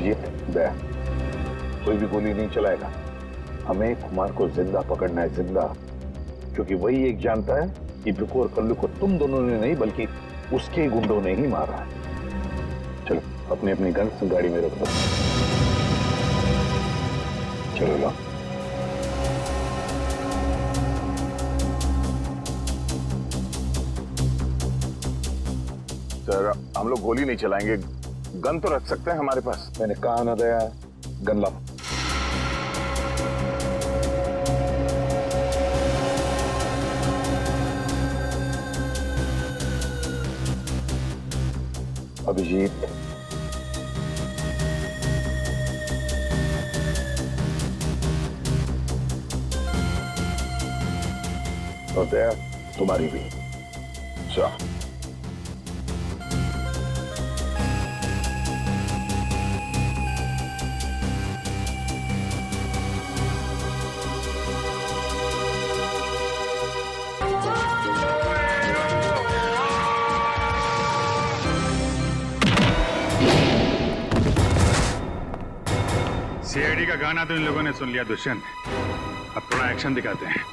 अभिजीत, दया, कोई भी गोली नहीं चलाएगा। हमें कुमार को जिंदा पकड़ना है, जिंदा, क्योंकि वही एक जानता है कि बिकू और कल्लू को तुम दोनों ने नहीं बल्कि उसके गुंडों ने ही मारा है। चलो अपनी अपनी गन्स गाड़ी में रख दो। चलो लो। सर हम लोग गोली नहीं चलाएंगे, गन तो रख सकते हैं हमारे पास। मैंने कहा ना दया, गन लाओ। अभिजीत, और दया तुम्हारी भी। चलो सीआईडी का गाना तो इन लोगों ने सुन लिया दुष्यंत, अब थोड़ा एक्शन दिखाते हैं।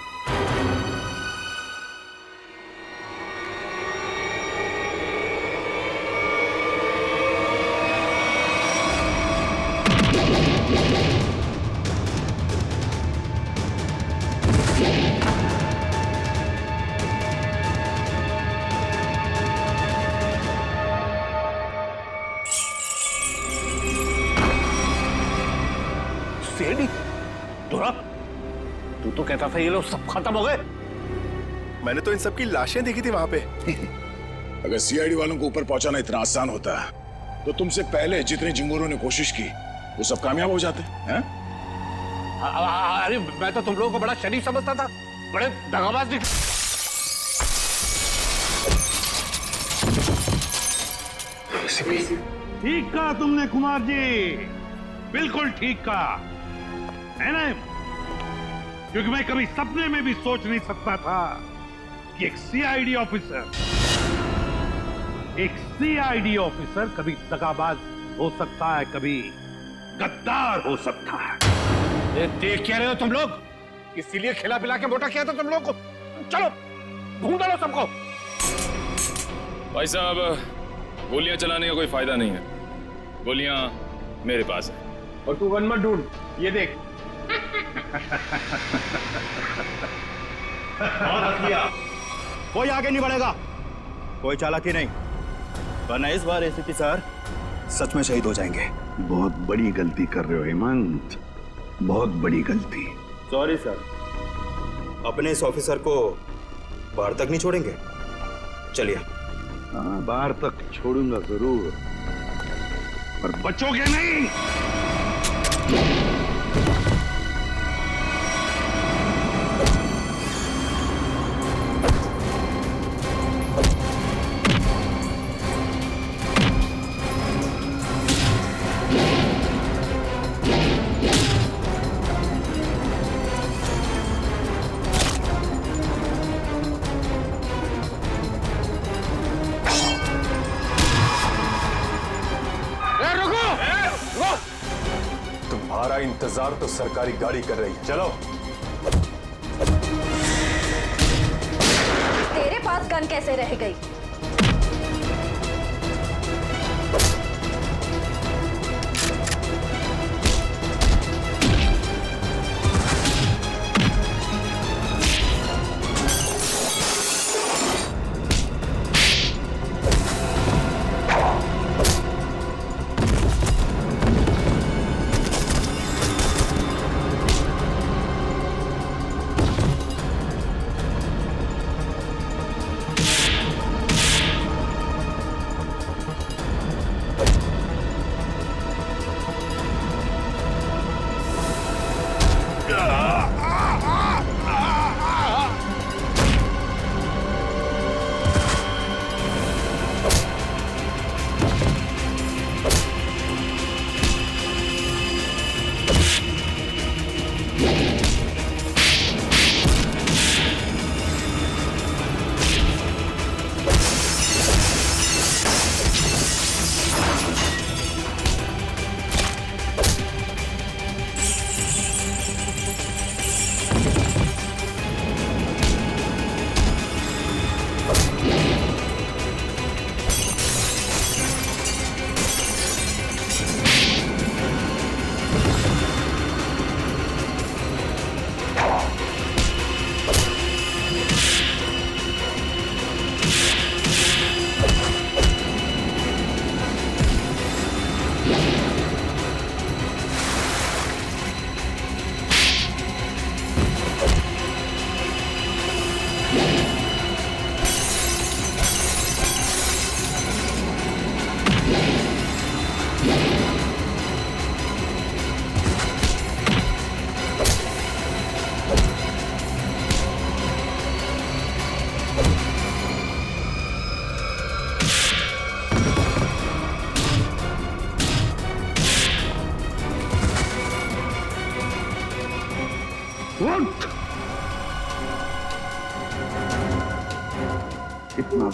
सीआईडी? धुरा, तू तो कहता था ये लोग सब खत्म हो गए। मैंने तो इन सब की लाशें देखी थी वहां पे। अगर सीआईडी वालों को ऊपर पहुंचाना इतना आसान होता तो तुमसे पहले जितने जिंगोरों ने कोशिश की वो सब कामयाब हो जाते हैं। अरे मैं तो तुम लोगों को बड़ा शरीफ समझता था, बड़े दगाबाज दिख। ठीक कहा तुमने कुमार जी, बिल्कुल ठीक कहा है ना, क्योंकि मैं कभी सपने में भी सोच नहीं सकता था कि एक सीआईडी ऑफिसर कभी दगाबाज हो सकता है, कभी गद्दार हो सकता है। देख क्या रहे हो तुम लोग? इसीलिए खिला पिला के मोटा किया था तुम लोग को। चलो ढूंढ लो सबको। भाई साहब, गोलियां चलाने का कोई फायदा नहीं है, गोलियां मेरे पास है। और तू गन मत ढूंढ, ये देख। कोई आगे नहीं बढ़ेगा, कोई चालाकी नहीं, वरना इस बार एसीपी सर सच में शहीद हो जाएंगे। बहुत बड़ी गलती कर रहे हो हेमंत, बहुत बड़ी गलती। सॉरी सर, अपने इस ऑफिसर को बाहर तक नहीं छोड़ेंगे। चलिए। हाँ, बाहर तक छोड़ूंगा जरूर, पर बचोगे नहीं। तुम्हारा इंतजार तो सरकारी गाड़ी कर रही है, चलो। तेरे पास गन कैसे रह गई?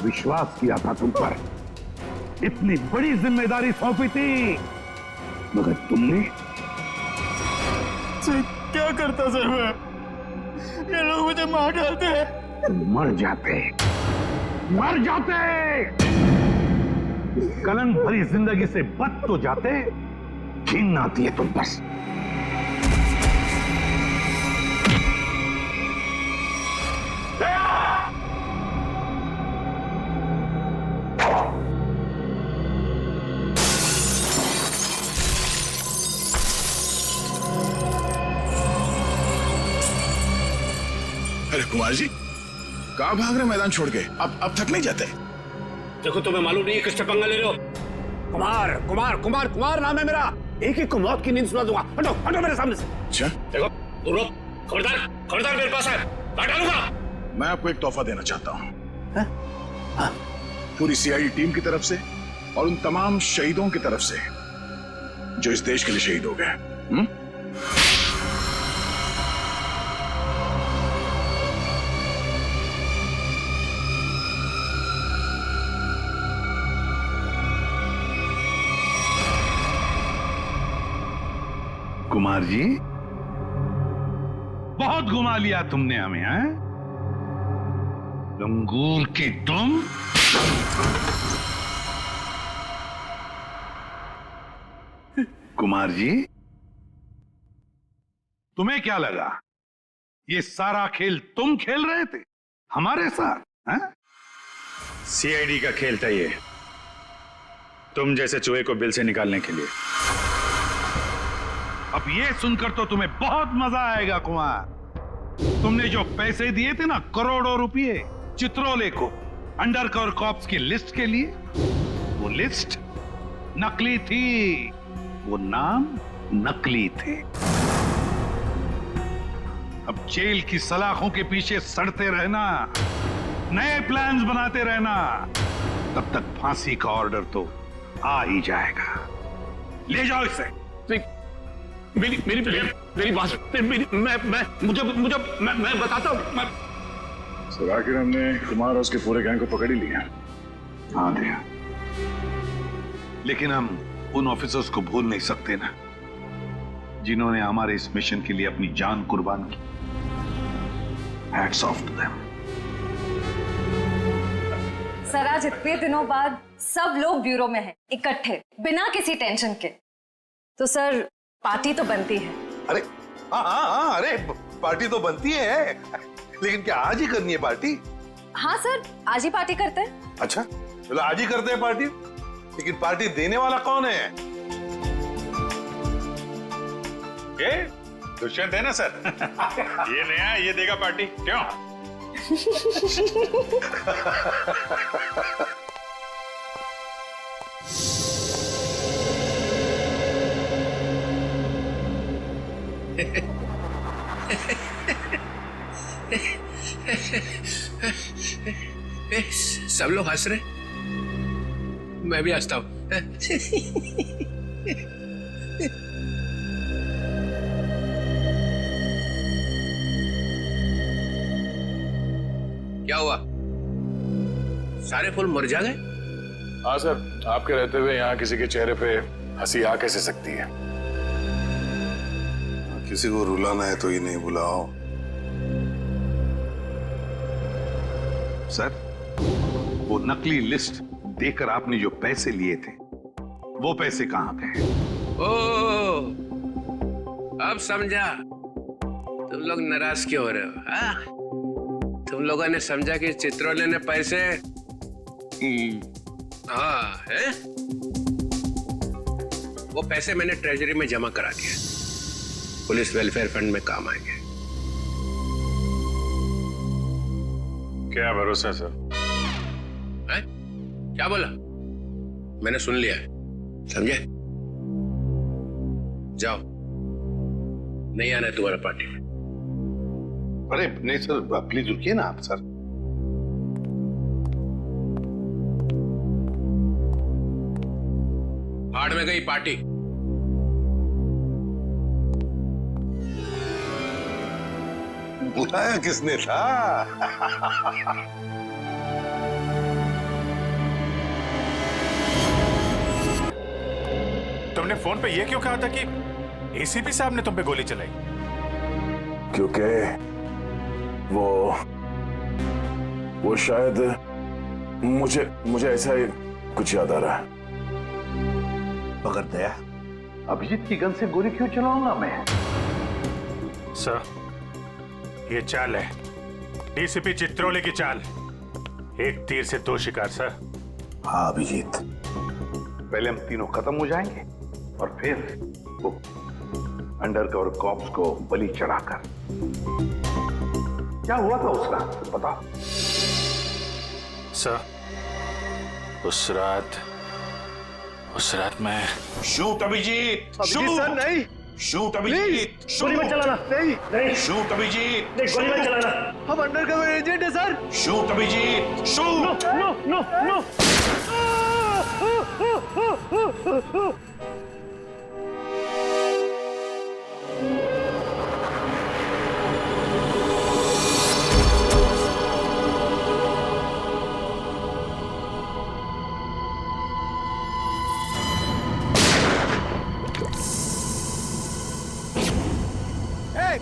विश्वास किया था तुम पर, इतनी बड़ी जिम्मेदारी सौंपी थी, मगर तुमने। सर क्या करता सर मैं? ये लोग मुझे मार डालते हैं। मर जाते, मर जाते। कलंक भरी जिंदगी से बच तो जाते, घिन आती है तुम बस। अरे कुमार जी, कहाँ भाग रहे मैदान छोड़ के? अब थक नहीं जाते? देखो तुम्हें मालूम नहीं है किससे पंगा ले रहे हो? कुमार कुमार कुमार कुमार नाम है मेरा। एक एक को मौत की नींद सुना दूंगा। हटो हटो मेरे सामने से। अच्छा, देखो तुम लोग खबरदार खबरदार, मेरे पास है, काट डालूंगा। मैं आपको एक तोहफा देना चाहता हूँ, पूरी सीआईडी टीम की तरफ से और उन तमाम शहीदों की तरफ से जो इस देश के लिए शहीद हो गए। कुमार जी, बहुत घुमा लिया तुमने हमें, हैं? लंगूर की तुम। कुमार जी, तुम्हें क्या लगा ये सारा खेल तुम खेल रहे थे हमारे साथ, हैं? सीआईडी का खेल था ये, तुम जैसे चूहे को बिल से निकालने के लिए। अब ये सुनकर तो तुम्हें बहुत मजा आएगा कुमार। तुमने जो पैसे दिए थे ना, करोड़ों रुपए चित्रोले को अंडरकवर कॉप्स की लिस्ट के लिए, वो लिस्ट नकली थी, वो नाम नकली थे। अब जेल की सलाखों के पीछे सड़ते रहना, नए प्लान्स बनाते रहना, तब तक फांसी का ऑर्डर तो आ ही जाएगा। ले जाओ इसे। मेरी मेरी मेरी बात, मेरी मैं बताता हूँ। सर आखिर हमने कुमार और उसके पूरे गैंग को पकड़ ही लिया। हाँ दिया, लेकिन हम उन ऑफिसर्स को भूल नहीं सकते ना, जिन्होंने हमारे इस मिशन के लिए अपनी जान कुर्बान की। Hats off to them. Sir आज इतने दिनों बाद सब लोग ब्यूरो में हैं, इकट्ठे, बिना किसी टेंशन के। तो सर पार्टी तो बनती है। अरे हाँ, अरे पार्टी तो बनती है, लेकिन क्या आज ही करनी है पार्टी? हाँ सर, आज ही पार्टी करते हैं। अच्छा चलो आज ही करते हैं पार्टी, लेकिन पार्टी देने वाला कौन है? ये दुष्यंत है ना सर। ये नया, ये देगा पार्टी, क्यों? सब लोग हंस रहे, मैं भी हंसता हूं। क्या हुआ? सारे फूल मुरझा गए? हाँ सर, आपके रहते हुए यहाँ किसी के चेहरे पे हंसी आ कैसे सकती है? किसी को रुलाना है तो इन्हें बुलाओ। सर, वो नकली लिस्ट देकर आपने जो पैसे लिए थे, वो पैसे कहां गए? ओ, अब समझा तुम लोग नाराज क्यों हो रहे हो? हाँ? तुम लोगों ने समझा कि चित्रोले ने पैसे हाँ है? वो पैसे मैंने ट्रेजरी में जमा करा दिए, पुलिस वेलफेयर फंड में काम आएंगे। क्या भरोसा सर? है? क्या बोला? मैंने सुन लिया है, समझे? जाओ, नहीं आना है तुम्हारा पार्टी में। अरे नहीं सर, प्लीज रुकिए ना आप सर। भाड़ में गई पार्टी। बुलाया किसने था? तुमने फोन पे ये क्यों कहा था कि एसीपी साहब ने तुम पे गोली चलाई? क्योंकि वो शायद मुझे ऐसा ही कुछ याद आ रहा है। मगर दया, अभिजीत की गन से गोली क्यों चलाऊंगा मैं? सर, ये चाल है डीसीपी चित्रोले की चाल। एक तीर से दो शिकार सर। हाँ अभिजीत, पहले हम तीनों खत्म हो जाएंगे और फिर वो अंडरकवर कॉप्स को बलि चढ़ाकर। क्या हुआ था उस रात पता? सर, उस रात मैं शूट अभिजीत, अभिजीत सर नहीं, शूट अभिजीत, गोली मत चलाना। नहीं नहीं, शूट अभिजीत, नहीं गोली मत चलाना। हम अंडरकवर एजेंट है sir. Shoot Abhijeet, shoot. No no no.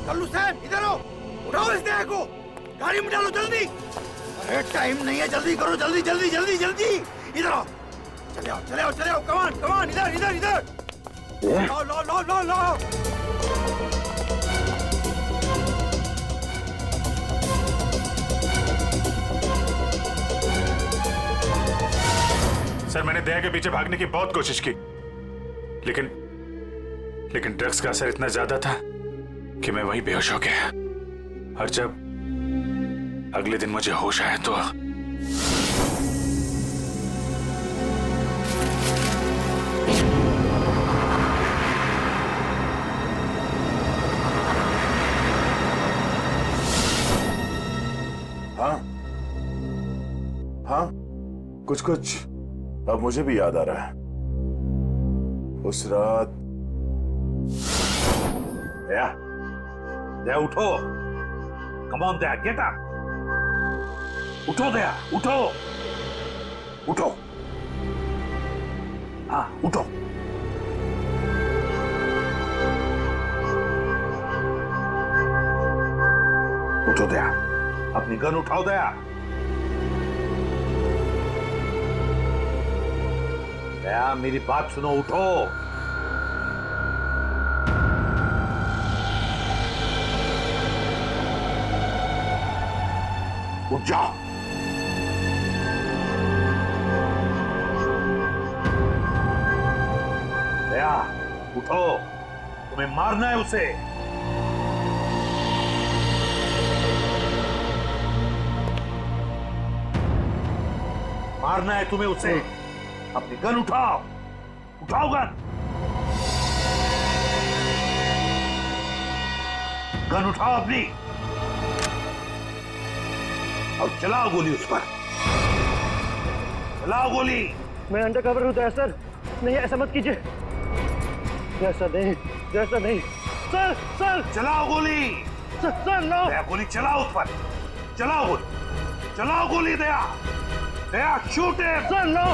Kallu साहब इधर आओ, उठाओ इस देह को, गाड़ी में डालो जल्दी। अरे टाइम नहीं है, जल्दी करो, जल्दी जल्दी जल्दी जल्दी। इधर आओ, चले आओ चले आओ चले आओ, कमान कमान, इधर इधर इधर। लो लो लो लो लो। सर, मैंने दया के पीछे भागने की बहुत कोशिश की, लेकिन ड्रग्स का असर इतना ज्यादा था कि मैं वहीं बेहोश हो गया। और जब अगले दिन मुझे होश आया तो हाँ, कुछ अब मुझे भी याद आ रहा है। उस रात दया उठो, come on Daya, get up, उठो दया, उठो उठो, हाँ उठो। उठो दया, अपनी गन उठाओ दया। दया मेरी बात सुनो, उठो। उठ जाओ। दया उठो, तुम्हें मारना है उसे। मारना है तुम्हें उसे। अपनी गन उठाओ, उठाओ गन, गन उठाओ अपनी और चलाओ गोली उस पर, चलाओ गोली। मैं अंडरकवर हूँ सर, नहीं ऐसा मत कीजिए। जैसा नहीं, जैसा नहीं सर। सर चलाओ गोली। Sir no. दया गोली चलाओ उस पर, चलाओ गोली, चलाओ गोली। Daya, Daya shoot him. Sir no.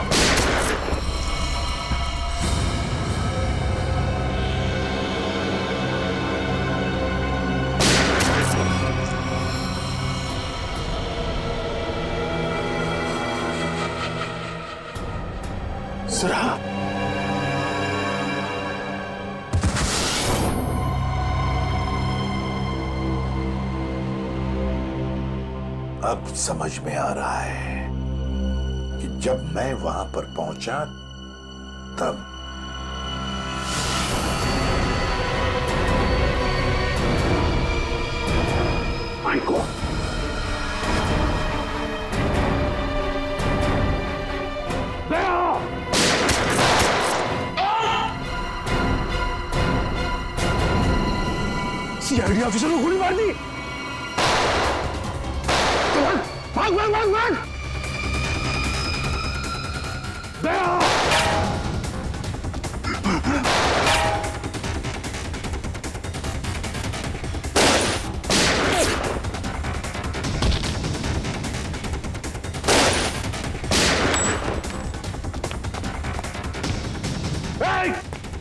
सरा, अब समझ में आ रहा है कि जब मैं वहां पर पहुंचा तब माइको सीआईडी ऑफिसर को गोली मार दी। भाग भाग भाग भाग।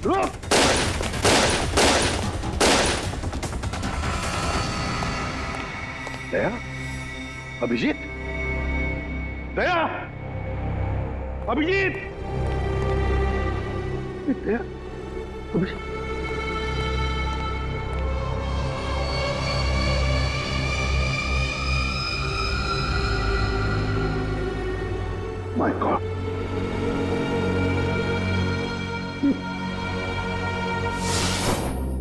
रुक। अभिजीत, दया, अभिजीत, दया, अभिजीत। माय गॉड,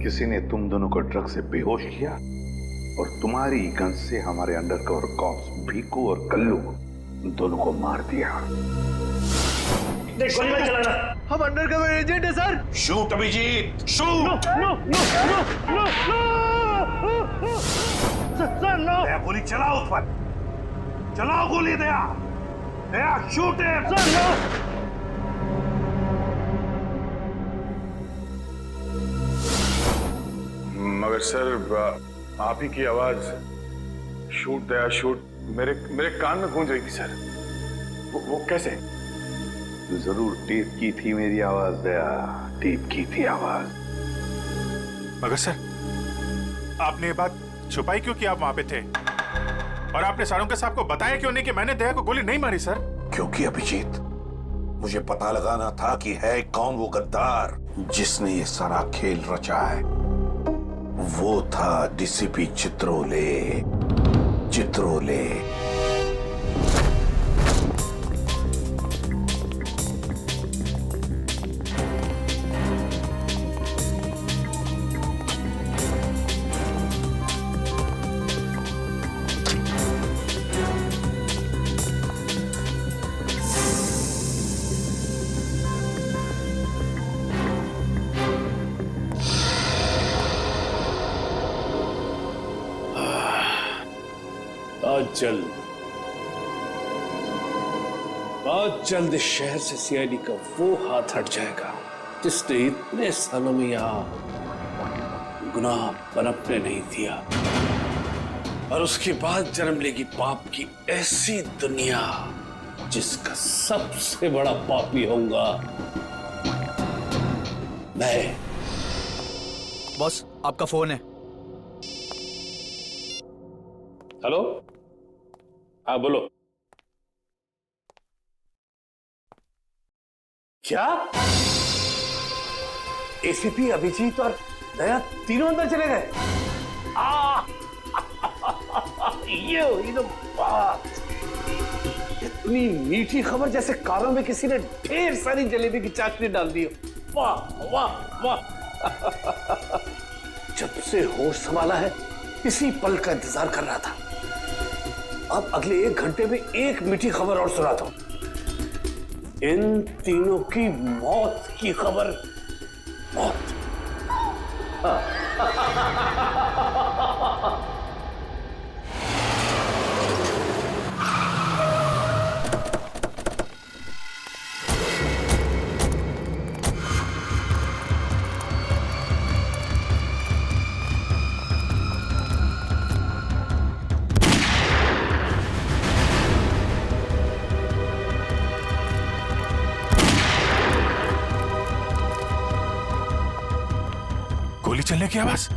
किसी ने तुम दोनों को ड्रग से बेहोश किया और तुम्हारी गन से हमारे अंडरकवर कॉप्स भीकू और कल्लू दोनों को मार दिया। गोली मत चलाना, हम अंडरकवर एजेंट है sir. Shoot Abhijeet, shoot. No no no no no sir, no. Daya गोली चलाओ उस पर, चलाओ गोली दया, दया शूट है सर, नो। मगर सर आप ही की आवाज शूट दया शूट मेरे कान में गूंज रही थी सर। वो कैसे? जरूर टेप की थी मेरी आवाज दया, टेप की थी आवाज। मगर सर आपने ये बात छुपाई क्यों कि आप वहां पे थे? और आपने सारंग साहब को बताया क्यों नहीं कि मैंने दया को गोली नहीं मारी सर? क्योंकि अभिजीत, मुझे पता लगाना था कि है कौन वो गद्दार जिसने ये सारा खेल रचा है। वो था डीसीपी चित्रोले। चित्रोले बहुत जल्द इस शहर से सीआईडी का वो हाथ हट जाएगा जिसने इतने सालों में यहाँ गुनाह पनपने नहीं दिया, और उसके बाद जन्म लेगी पाप की ऐसी दुनिया जिसका सबसे बड़ा पापी होऊंगा मैं। बॉस आपका फोन है। हेलो, हाँ बोलो। क्या एसीपी अभिजीत और दया तीनों अंदर चले गए? ये हुई ना बात। इतनी मीठी खबर जैसे कारों में किसी ने ढेर सारी जलेबी की चाशनी डाल दी। वाह वाह वाह। जब से होश संभाला है इसी पल का इंतजार कर रहा था। अब अगले 1 घंटे में एक मीठी खबर और सुनाता हूं। इन तीनों की मौत की खबर। मौत। गोली चलने की आवाज।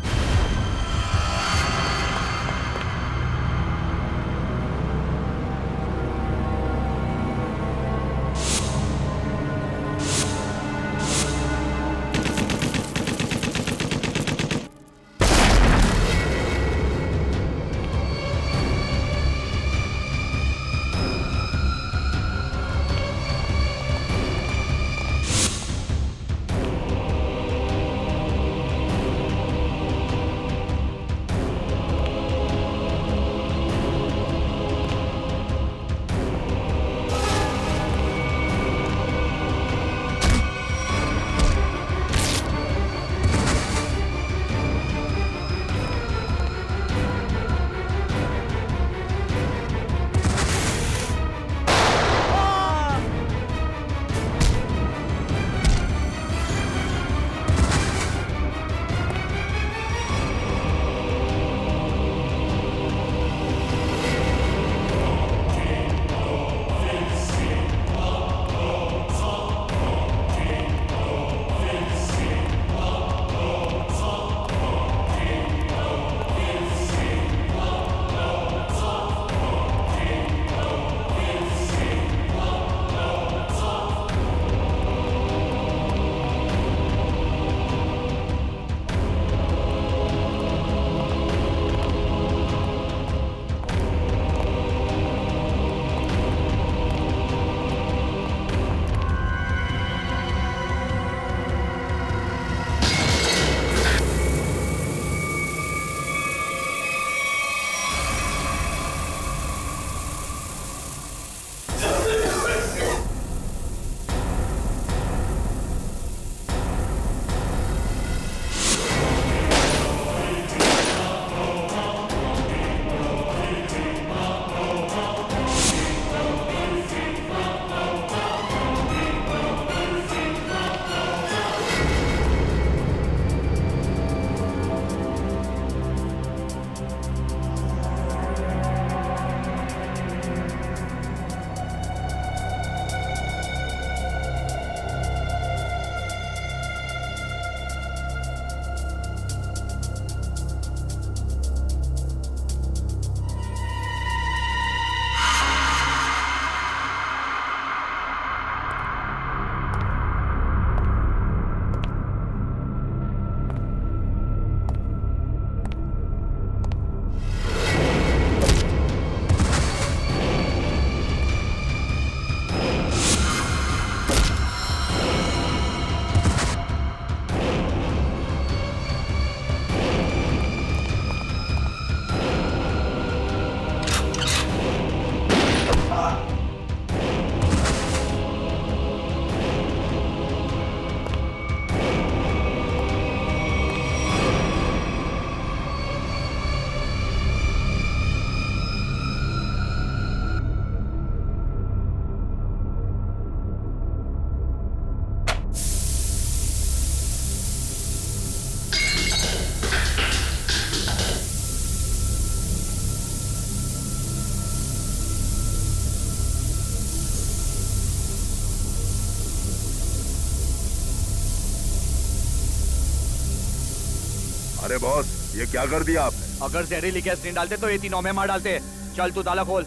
अरे बॉस, ये क्या कर दिया आपने? अगर जहरीली गैस नहीं डालते तो ये तीनों में मार डालते। चल तू ताला खोल।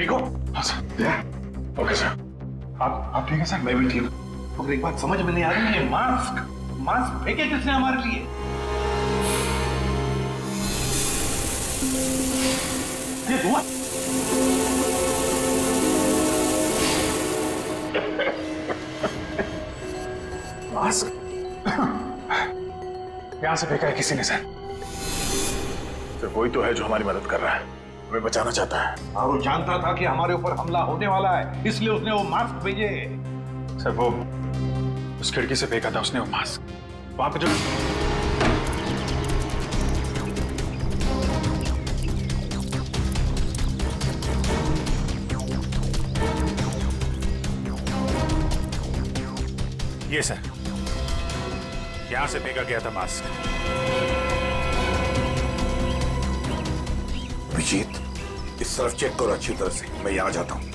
ठीक हो? हाँ सर। Okay sir. आप ठीक है सर? मैं भी ठीक हूँ। तो एक बात समझ में नहीं आ रही, ये मास्क फेंके किसने हमारे लिए? ये धुआं मास्क यहां से फेंका है किसी ने सर। कोई तो है जो हमारी मदद कर रहा है, हमें बचाना चाहता है। और वो जानता था कि हमारे ऊपर हमला होने वाला है, इसलिए उसने वो मास्क भेजे। सर वो उस खिड़की से फेंका था उसने वो मास्क। वहां पे जो ये सर, यहां से फेंका गया था मास्क। अभिजीत, इस तरफ चेक करो अच्छी तरह से, मैं यहां जाता हूं।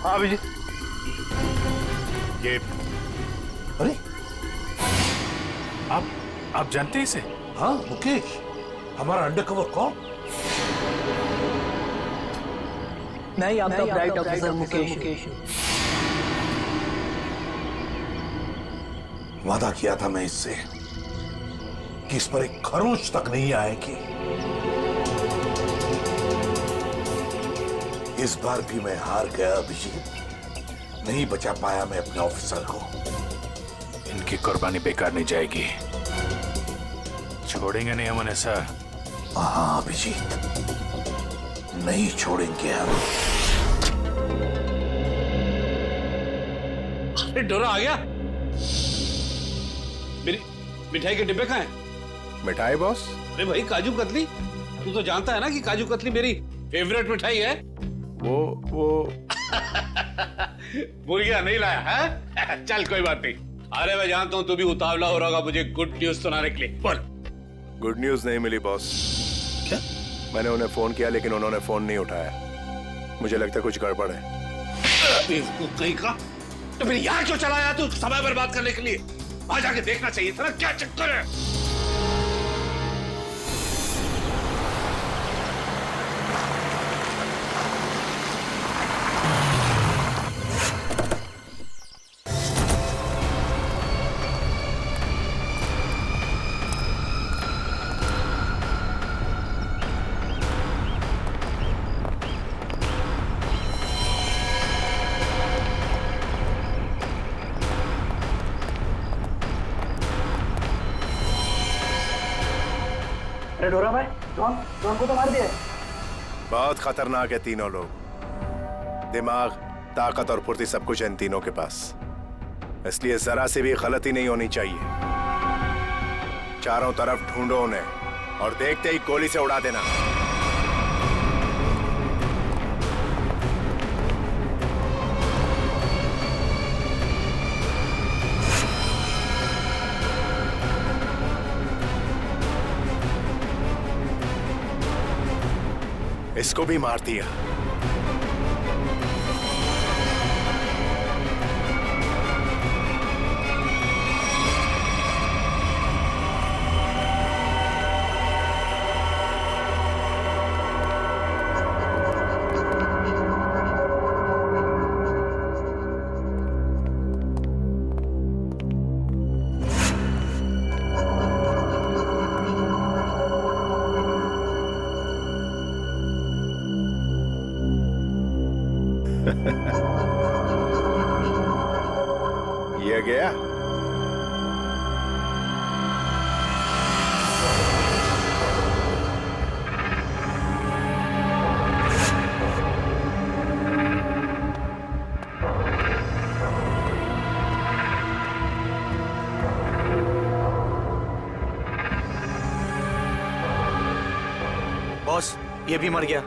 हाँ अभिजीत। ये अरे आप जानते हैं इसे? हाँ मुकेश, हमारा अंडरकवर कॉप। नहीं, आपका ब्राइट ऑफिसर मुकेश। वादा किया था मैं इससे कि इस पर एक खरोंच तक नहीं आएगी। इस बार भी मैं हार गया अभिजीत, नहीं बचा पाया मैं अपने ऑफिसर को। इनकी कुर्बानी बेकार नहीं जाएगी, छोड़ेंगे नहीं हम उन्हें सर। हाँ अभिजीत, नहीं छोड़ेंगे हम। डोरा आ गया? मेरी मिठाई के डिब्बे कहाँ हैं? मिठाई बॉस? अरे भाई काजू कतली, तू तो जानता है ना कि काजू कतली मेरी फेवरेट मिठाई है। वो भूल गया, नहीं लाया है? चल कोई बात नहीं। अरे मैं जानता हूँ तू भी उतावला हो रहा होगा मुझे गुड न्यूज सुनाने के लिए। बोल। गुड न्यूज नहीं मिली बॉस। क्या? मैंने उन्हें फोन किया लेकिन उन्होंने फोन नहीं उठाया। मुझे लगता है कुछ गड़बड़ है। कहीं का? तो फिर यहाँ क्यों चला आया तू समय बर्बाद करने के लिए? वहां जाके देखना चाहिए था ना क्या चक्कर है। अरे डोरा भाई, जॉन को तो मार दिया। बहुत खतरनाक है तीनों लोग। दिमाग, ताकत और फुर्ती सब कुछ है इन तीनों के पास, इसलिए जरा सी भी गलती नहीं होनी चाहिए। चारों तरफ ढूंढो उन्हें और देखते ही गोली से उड़ा देना। इसको भी मार दिया। ये गया। बॉस, ये भी मर गया।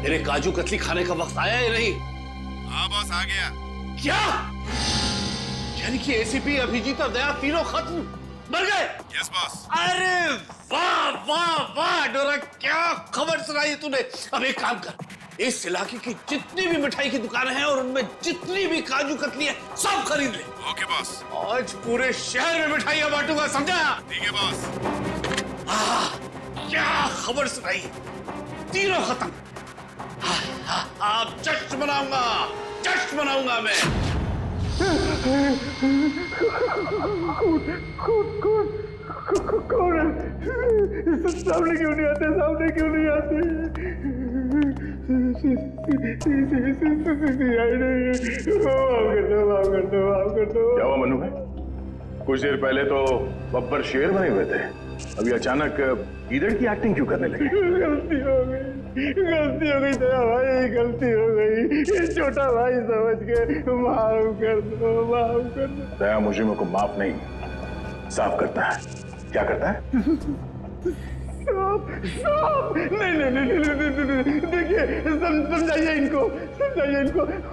मेरे काजू कतली खाने का वक्त आया या नहीं? हाँ बॉस, आ गया। क्या? यानी कि एसीपी, अभिजीत और दया तीनों खत्म, मर गए? Yes boss. अरे वाह वाह वाह डोरा, क्या खबर सुनाई तूने। अब एक काम कर, इस इलाके की जितनी भी मिठाई की दुकानें हैं और उनमें जितनी भी काजू कतली है सब खरीद ले। Okay boss. आज पूरे शहर में मिठाइयां बांटूंगा, समझा? ठीक है बॉस। क्या खबर सुनाई, तीनों खत्म। अब जश्न मनाऊंगा, जश्न मनाऊंगा मैं। कौन है? सामने क्यों नहीं आते? सामने क्यों नहीं आते? क्या हुआ मनु भाई? कुछ देर पहले तो बब्बर शेर बने हुए थे, अभी अचानक ईदड़ की एक्टिंग क्यों करने लगे? गलती हो गई दया भाई, गलती हो गई। ये छोटा भाई समझ के माफ कर दो, माफ कर दो। दया मुझे को माफ नहीं, साफ करता है। क्या करता है? नहीं, देखिए समझाइए इनको,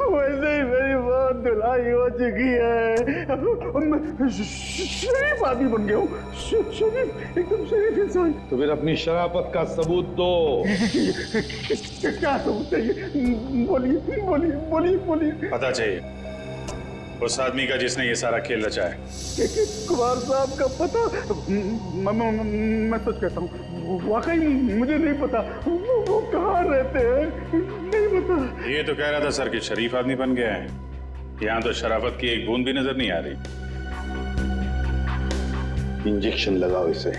वैसे ही मेरी बहुत धुलाई हो चुकी है। शरीफ आदमी बन गया हूँ, शरीफ, एकदम शरीफ इंसान। तो फिर अपनी शराफत का सबूत दो। क्या सबूत चाहिए? बोलिए। पता चाहिए उस आदमी का जिसने ये सारा खेल रचा है। कुमार साहब का पता? मैं सच कहता हूँ, वाकई मुझे नहीं पता। वो कहाँ रहते हैं, नहीं पता। ये तो कह रहा था सर कि शरीफ आदमी बन गया है। यहाँ तो शराफत की एक बूंद भी नजर नहीं आ रही। इंजेक्शन लगाओ इसे।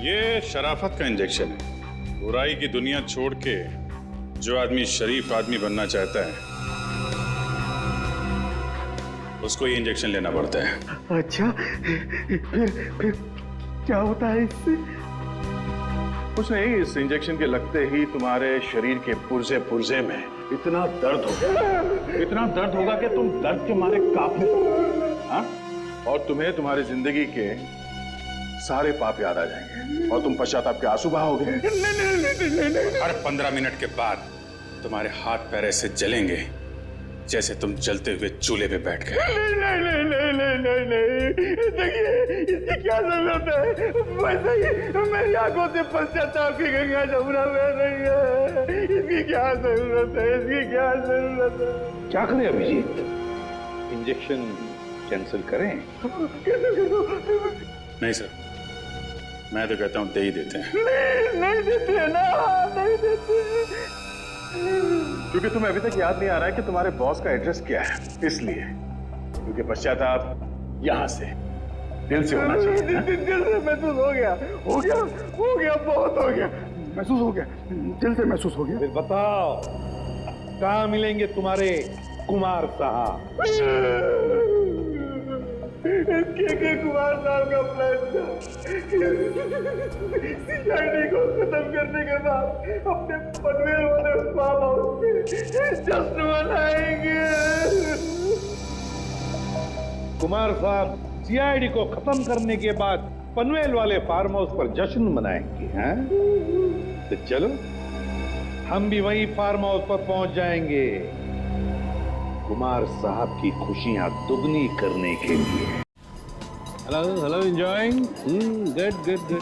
ये शराफत का इंजेक्शन है। बुराई की दुनिया छोड़ के जो आदमी शरीफ आदमी बनना चाहता है उसको ये इंजेक्शन लेना पड़ता है। अच्छा, फिर क्या होता है इससे? कुछ नहीं, इस इंजेक्शन के लगते ही तुम्हारे शरीर के पुर्जे पुर्जे में इतना दर्द होगा कि तुम दर्द के मारे कांपने लगोगे। हाँ? और तुम्हें तुम्हारी जिंदगी के सारे पाप याद आ जाएंगे और तुम पश्चाताप के आंसू बहाओगे। हर 15 मिनट के बाद तुम्हारे हाथ पैर ऐसे जलेंगे जैसे तुम जलते हुए चूल्हे पे बैठ गए। नहीं, देखिए इसकी क्या जरूरत है? वैसे ही मेरी आंखों से पश्चाताप की गंगा जमुना बह रही है। इसकी क्या जरूरत है? क्या करें अभिजीत? इंजेक्शन कैंसिल करें? कैंसिल कर दो। नहीं सर, मैं तो कहता हूँ दे ही देते हैं। नहीं देते ना, नहीं देते। क्योंकि तुम्हें अभी तक याद नहीं आ रहा है कि तुम्हारे बॉस का एड्रेस क्या है, इसलिए। क्योंकि पश्चाताप यहाँ से दिल से होना चाहिए। दिल से महसूस हो गया, बहुत हो गया, महसूस हो गया, दिल से महसूस हो गया। फिर बताओ कहाँ मिलेंगे तुम्हारे कुमार साहब? के कुमार साहब का प्लान था सीआईडी को खत्म करने के बाद अपने पनवेल वाले फार्म हाउस पे जश्न मनाएंगे। कुमार साहब सीआईडी को खत्म करने के बाद पनवेल वाले फार्म हाउस पर जश्न मनाएंगे, हैं? तो चलो हम भी वही फार्म हाउस पर पहुंच जाएंगे कुमार साहब की खुशियां दुगनी करने के लिए। Hello enjoying? गुड।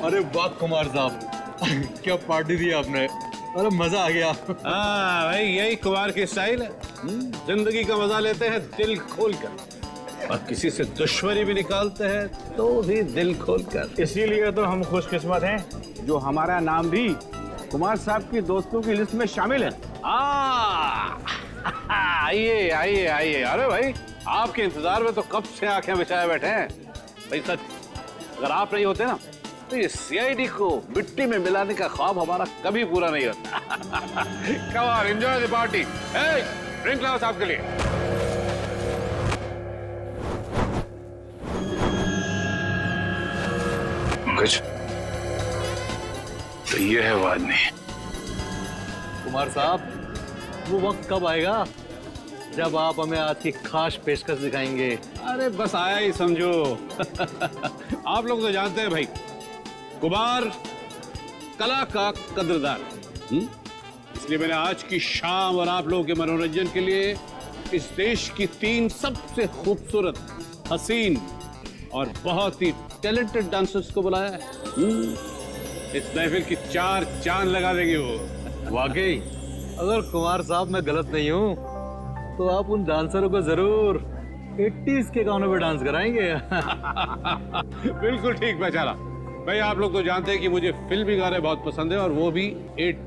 अरे वाह कुमार साहब, क्या पार्टी दी आपने, अरे मजा आ गया। हाँ भाई, यही कुमार की स्टाइल है। जिंदगी का मजा लेते हैं दिल खोल कर, और किसी से दुश्मनी भी निकालते हैं तो भी दिल खोल कर। इसीलिए तो हम खुशकिस्मत हैं जो हमारा नाम भी कुमार साहब की दोस्तों की लिस्ट में शामिल है। आइए। अरे भाई, आपके इंतजार में तो कब से आंखें बिछाए बैठे हैं। भाई सच, अगर आप नहीं होते ना तो ये सीआईडी को मिट्टी में मिलाने का ख्वाब हमारा कभी पूरा नहीं होता। Come on, enjoy the party. Drink लाओ साहब के लिए। कुछ तो ये है वो आदमी। कुमार साहब, वो वक्त कब आएगा जब आप हमें आज की खास पेशकश दिखाएंगे। अरे बस आया ही समझो। आप लोग तो जानते हैं भाई, कुमार कला का कदरदान है। इसलिए मैंने आज की शाम और आप लोगों के मनोरंजन के लिए इस देश की 3 सबसे खूबसूरत, हसीन और बहुत ही टैलेंटेड डांसर्स को बुलाया है। इस महफिल की 4 चांद लगा देंगे वो। वाकई अगर कुमार साहब मैं गलत नहीं हूँ तो आप उन डांसरों को जरूर 80s के गानों पे डांस कराएंगे। बिल्कुल ठीक पहचाना भाई। आप लोग तो जानते हैं कि मुझे फिल्मी गाने बहुत पसंद है, और वो भी 80